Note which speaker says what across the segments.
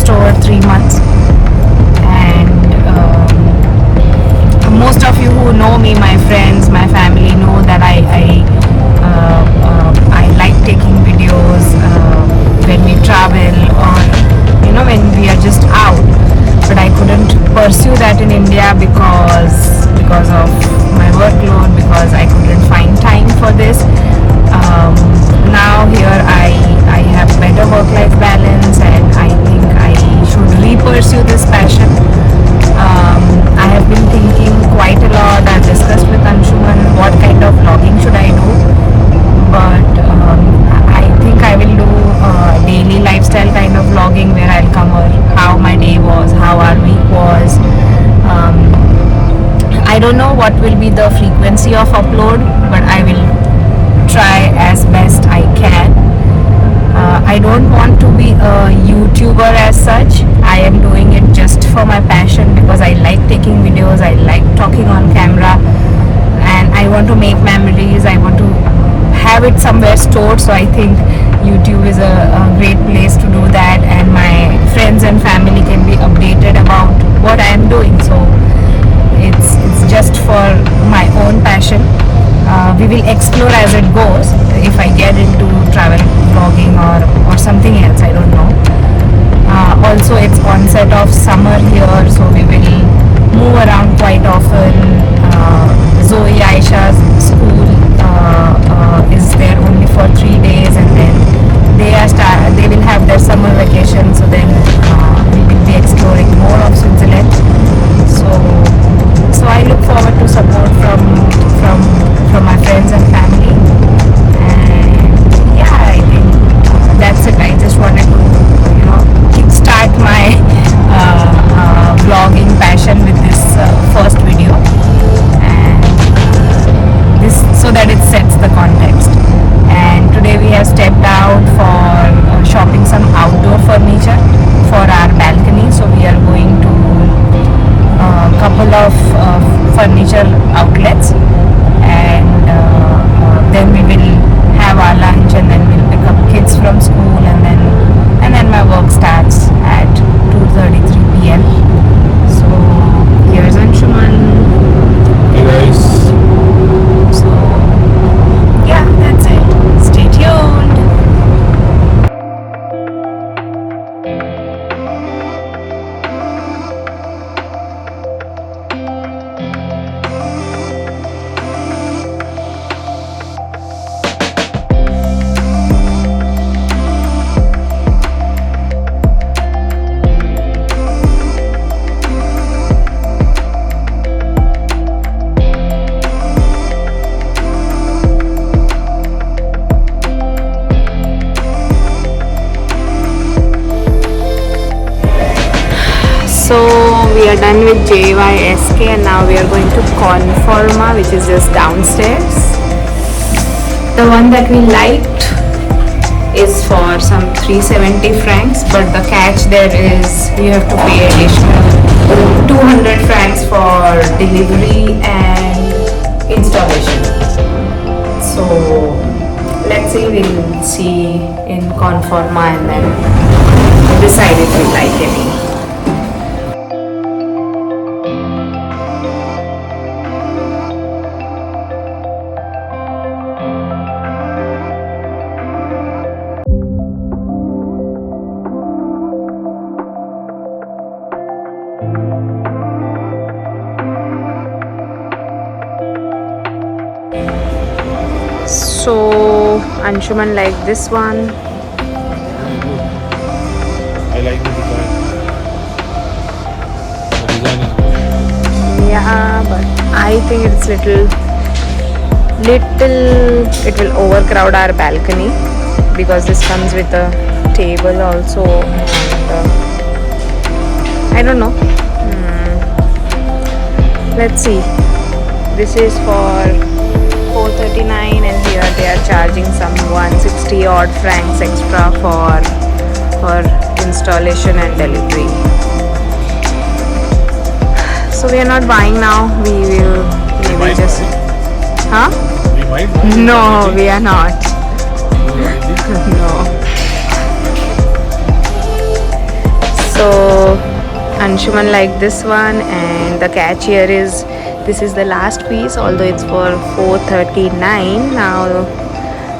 Speaker 1: just over 3 months. And most of you who know me, my friends, my family, know that I like taking videos when we travel, or when we are just out. But I couldn't pursue that in India because of my workload, because I couldn't find time for this. Now here I have better work-life balance, and I think I should re-pursue this passion. I have been thinking quite a lot. I've discussed with Anshuman what kind of vlogging should I do, but I think I will do daily lifestyle kind of vlogging, where I'll cover how my day was, how our week was. I don't know what will be the frequency of upload, but I will try as best I can. I don't want to be a YouTuber as such. I am doing it just for my passion, because I like taking videos, I like talking on camera, and I want to make memories. I want to have it somewhere stored. So I think YouTube is a great place to do that, and my friends and family can be updated about what I am doing. So it's just for my own passion. We will explore as it goes. If I get into travel vlogging or something else, I don't know. Also, it's onset of summer here, so we will move around quite often. Zoe Aisha's school is there only for 3 days, and then they will have their summer vacation. So then we will be exploring more of Switzerland. So I look forward to support from my friends and family. And yeah, I think that's it. I just wanted to kickstart my vlogging passion with this first video, and this so that it sets the context. And today we have stepped out for shopping some outdoor furniture for our balcony. So we are going to a couple of furniture outlets, and then we will have our lunch, and then we'll pick up kids from school, and then my work starts at 2:33 p.m. So here's Anshuman.
Speaker 2: Hey guys.
Speaker 1: So yeah, that's it. Stay tuned. So we are done with JYSK, and now we are going to Conforma, which is just downstairs. The one that we liked is for some 370 francs, but the catch there is you have to pay additional 200 francs for delivery and installation. So let's see, we'll see in Conforma and then decide if we like any. So Anshuman liked this one.
Speaker 2: I like the design. The design is good.
Speaker 1: Yeah, but I think it's little it will overcrowd our balcony, because this comes with a table also, and I don't know. Let's see. This is for 439, and here they are charging some 160 odd francs extra for installation and delivery. So we are not buying now. We will maybe just huh?
Speaker 2: We might buy.
Speaker 1: No, we are not. No. So Anshuman liked this one, and the catch here is this is the last piece, although it's for 439 now.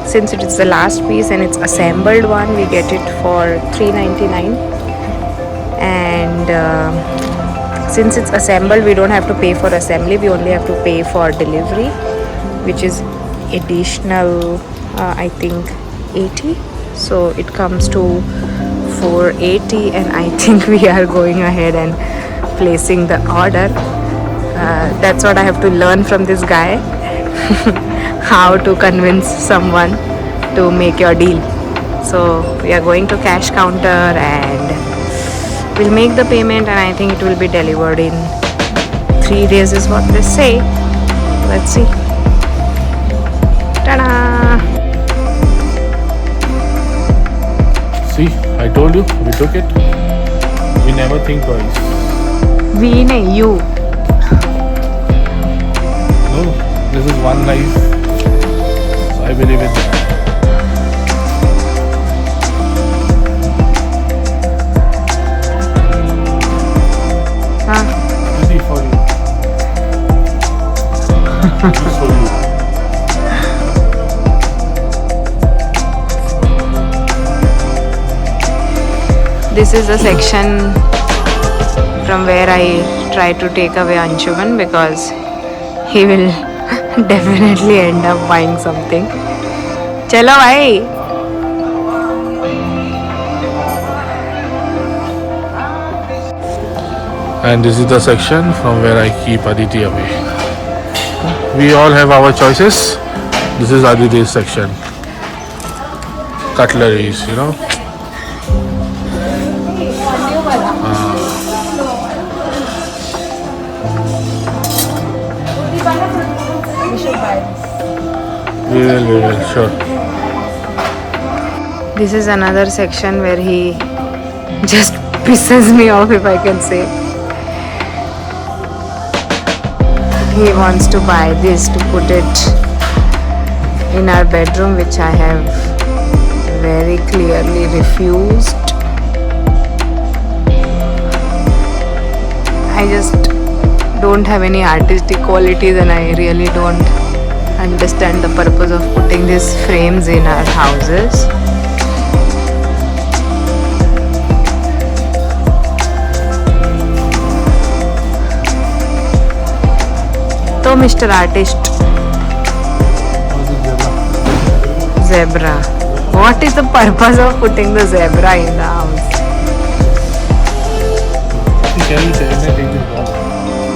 Speaker 1: Since it is the last piece and it's assembled one, we get it for 399. And since it's assembled, we don't have to pay for assembly, we only have to pay for delivery, which is additional I think 80. So it comes to 480, and I think we are going ahead and placing the order. That's what I have to learn from this guy. How to convince someone to make your deal. So we are going to cash counter and we'll make the payment, and I think it will be delivered in 3 days is what they say. Let's see. Ta-da!
Speaker 2: See, I told you, we took it. We never think twice.
Speaker 1: We nahi, you.
Speaker 2: No, this is one life. So I believe in that.
Speaker 1: Huh?
Speaker 2: Easy for you. Just for you.
Speaker 1: This is the section from where I try to take away Anshuman, because he will definitely end up buying something. Chalo bhai.
Speaker 2: And this is the section from where I keep Aditi away. We all have our choices. This is Aditi's section. Cutleries, you know. We will, sure.
Speaker 1: This is another section where he just pisses me off, if I can say. He wants to buy this to put it in our bedroom, which I have very clearly refused. I just don't have any artistic qualities, and I really don't understand the purpose of putting these frames in our houses. So Mr. Artist, zebra. What is the purpose of putting the zebra in the house?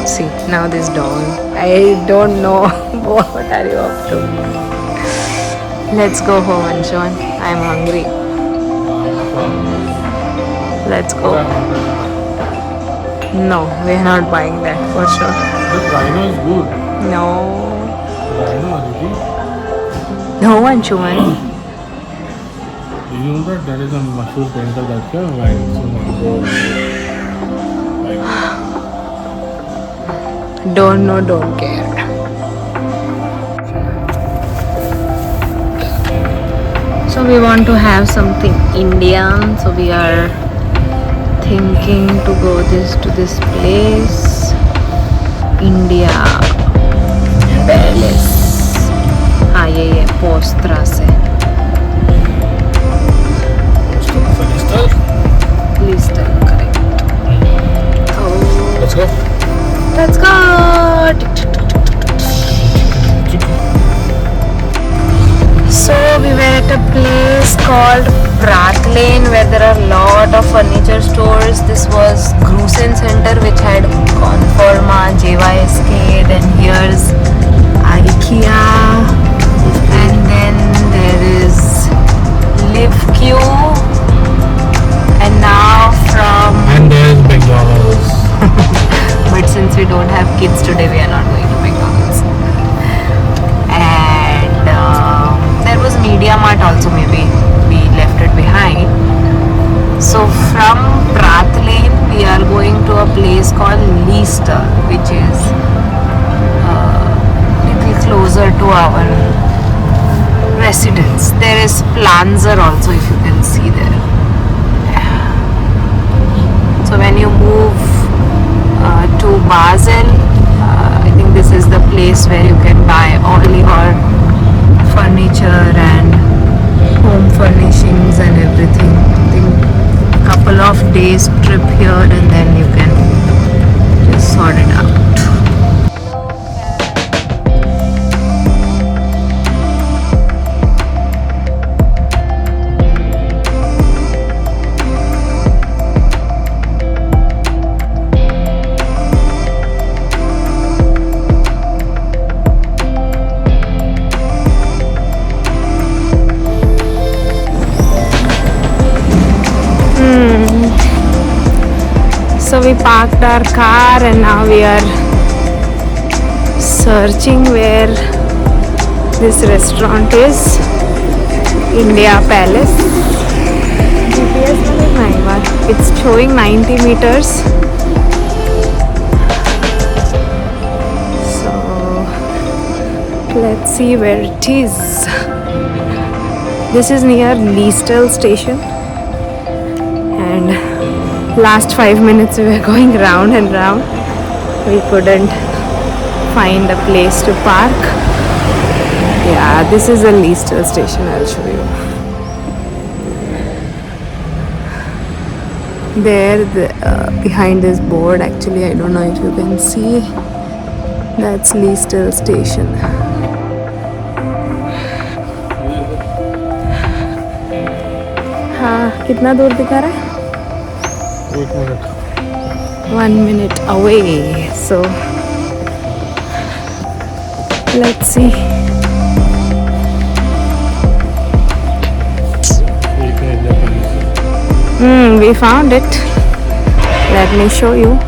Speaker 1: See, now this dog. I don't know what are you up to. Let's go home, Anshuman. I'm hungry. Let's go. No, we're not buying that for sure.
Speaker 2: The rhino is good.
Speaker 1: No.
Speaker 2: Rhino, Aditi.
Speaker 1: No, Anshuman.
Speaker 2: You know that there is a mushroom painter that can rhino.
Speaker 1: Don't know, don't care. So we want to have something Indian, so we are thinking to go to this place, India Palace. हाँ ये पोस्त्रा से. Please tell, correct.
Speaker 2: Let's go.
Speaker 1: Let's go. So we were at a place called Prath Lane, where there are a lot of furniture stores. This was Grusen Center, which had Conforma, JYSK, then here's IKEA, and then there is LiveQ, and now from...
Speaker 2: And there's McDonald's.
Speaker 1: But since we don't have kids today, we are not going to McDonald's. And there was Media Mart also, maybe we left it behind. So from Prath Lane, we are going to a place called Leicester, which is little closer to our residence. There is Planzer also, if you can see there. So when you move to Basel, I think this is the place where you can buy all your furniture and home furnishings and everything. I think couple of days trip here and then you can just sort it out. So we parked our car and now we are searching where this restaurant is. India Palace. GPS में नहीं बात. It's showing 90 meters. So let's see where it is. This is near Liestel station. And last 5 minutes we were going round and round. We couldn't find a place to park. Yeah, this is the Liestel station. I'll show you. There, behind this board, actually, I don't know if you can see. That's Liestel station. हाँ, कितना दूर दिखा रहा है?
Speaker 2: 1 minute.
Speaker 1: 1 minute away. So let's see. We found it. Let me show you.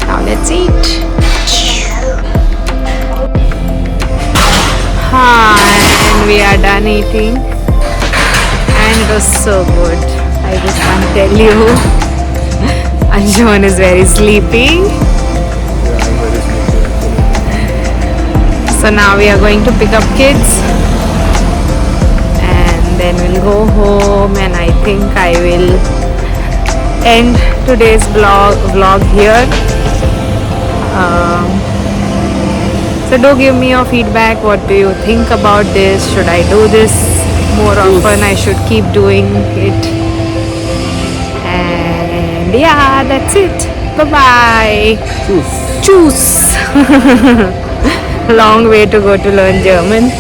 Speaker 1: Now let's eat. And we are done eating, and it was so good. I just can't tell you. Anshuman is very sleepy. So now we are going to pick up kids and then we'll go home, and I think I will end today's vlog here. So do give me your feedback. What do you think about this? Should I do this more often? I should keep doing it. And yeah, that's it. Bye-bye. Tschüss. Long way to go to learn German.